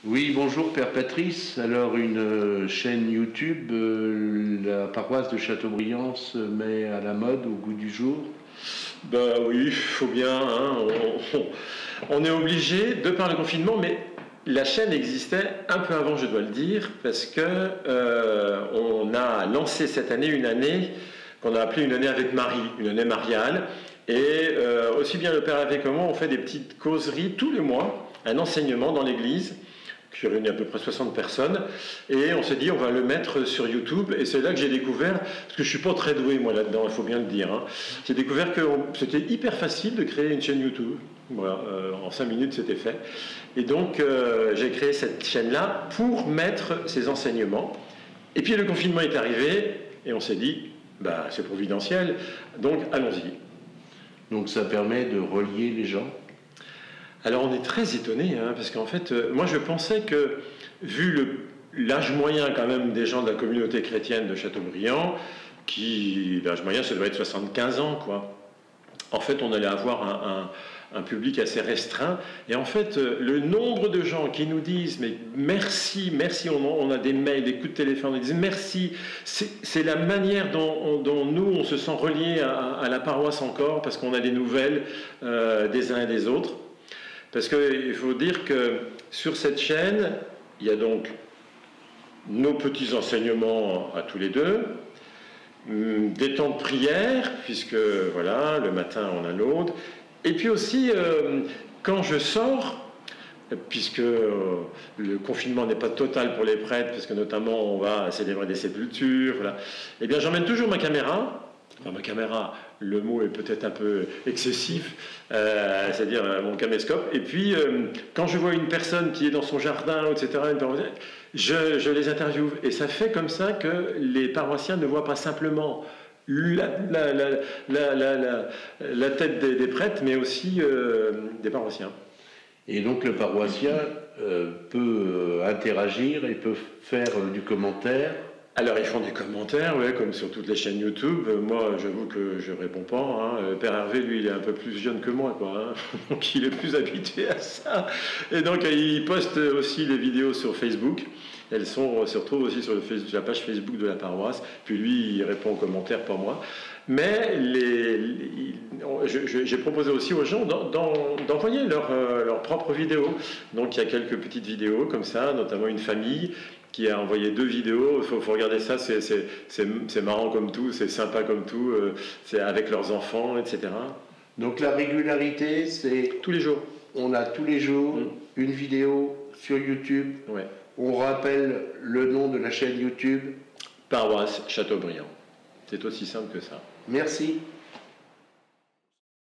Oui, bonjour Père Patrice. Alors une chaîne YouTube, la paroisse de Châteaubriand se met à la mode, au goût du jour. Bah oui, il faut bien, hein, on est obligé, de par le confinement, mais la chaîne existait un peu avant, je dois le dire, parce que on a lancé cette année une année qu'on a appelée une année avec Marie, une année mariale, et aussi bien le Père Hervé que moi, on fait des petites causeries tous les mois, un enseignement dans l'église, qui réunit à peu près 60 personnes, et on s'est dit on va le mettre sur YouTube, et c'est là que j'ai découvert, parce que je suis pas très doué moi là-dedans, il faut bien le dire, hein. J'ai découvert que c'était hyper facile de créer une chaîne YouTube, voilà, en 5 minutes c'était fait, et donc j'ai créé cette chaîne-là pour mettre ces enseignements, et puis le confinement est arrivé, et on s'est dit, bah c'est providentiel, donc allons-y. Donc ça permet de relier les gens. Alors on est très étonné, hein, parce qu'en fait, moi je pensais que, vu l'âge moyen quand même des gens de la communauté chrétienne de Châteaubriand, l'âge moyen ça doit être 75 ans, quoi. En fait, on allait avoir un public assez restreint, et en fait, le nombre de gens qui nous disent, mais merci, merci, on a des mails, des coups de téléphone, ils disent merci, c'est la manière dont nous, on se sent reliés à la paroisse encore, parce qu'on a des nouvelles des uns et des autres. Parce qu'il faut dire que sur cette chaîne, il y a donc nos petits enseignements à tous les deux, des temps de prière, puisque voilà, le matin on a l'aude, et puis aussi quand je sors, puisque le confinement n'est pas total pour les prêtres, parce que notamment on va célébrer des sépultures, voilà, eh bien j'emmène toujours ma caméra. Enfin, ma caméra, le mot est peut-être un peu excessif, c'est-à-dire mon caméscope. Et puis, quand je vois une personne qui est dans son jardin, etc., je les interviewe. Et ça fait comme ça que les paroissiens ne voient pas simplement la tête des prêtres, mais aussi des paroissiens. Et donc le paroissien peut interagir et peut faire du commentaire. Alors ils font des commentaires, ouais, comme sur toutes les chaînes YouTube. Moi, j'avoue que je réponds pas, hein. Le Père Hervé, lui, il est un peu plus jeune que moi, quoi, hein. Donc il est plus habitué à ça. Et donc il poste aussi les vidéos sur Facebook. Elles se retrouvent aussi sur la page Facebook de la paroisse. Puis lui, il répond aux commentaires, pas moi. Mais j'ai proposé aussi aux gens d'envoyer leurs propres vidéos. Donc il y a quelques petites vidéos comme ça, notamment une famille qui a envoyé 2 vidéos. Il faut regarder ça, c'est marrant comme tout, c'est sympa comme tout, c'est avec leurs enfants, etc. Donc la régularité, c'est... Tous les jours. On a tous les jours une vidéo sur YouTube. Ouais. On rappelle le nom de la chaîne YouTube. Paroisse Châteaubriand. C'est aussi simple que ça. Merci.